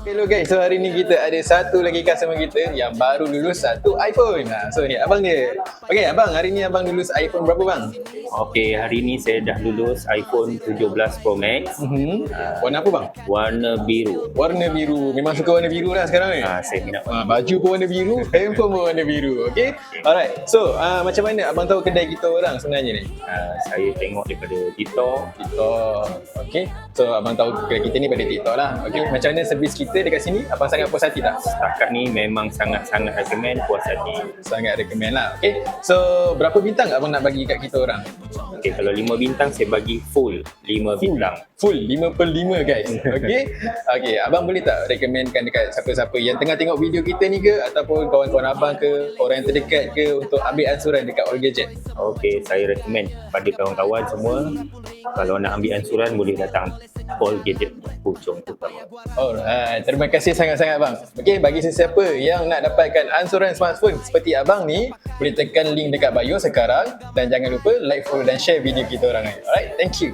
Hello guys, so hari ni kita ada satu lagi customer kita yang baru lulus satu iPhone. So ni abang dia. Okay abang, hari ni abang lulus iPhone berapa bang? Okey, hari ni saya dah lulus iPhone 17 Pro Max. Warna apa bang? Warna biru. Warna biru. Memang suka warna biru lah sekarang ni. Saya minat Baju pun warna biru, handphone pun warna biru. Okay? Alright. So macam mana abang tahu kedai kita orang sebenarnya ni? Saya tengok daripada TikTok. Okay. So abang tahu kedai kita ni pada TikTok lah. Okay. Macam mana servis kita dekat sini? Abang sangat puas hati tak? Setakat ni memang sangat-sangat recommend, puas hati. Sangat recommend lah. Okay. So berapa bintang abang nak bagi kat kita orang? Okey, kalau 5 bintang saya bagi full 5 bintang. Full 5/5 guys. Okay. Okay, abang boleh tak recommendkan dekat siapa-siapa yang tengah tengok video kita ni ke, ataupun kawan-kawan abang ke, orang yang terdekat ke, untuk ambil ansuran dekat All Gadget? Okey, saya recommend pada kawan-kawan semua, kalau nak ambil ansuran boleh datang All Gadget Puchong Utama. Alright, terima kasih sangat-sangat bang. Okay, bagi sesiapa yang nak dapatkan ansuran smartphone seperti abang ni, boleh tekan link dekat bio sekarang dan jangan lupa like, follow dan share video kita orang ni. Alright, thank you.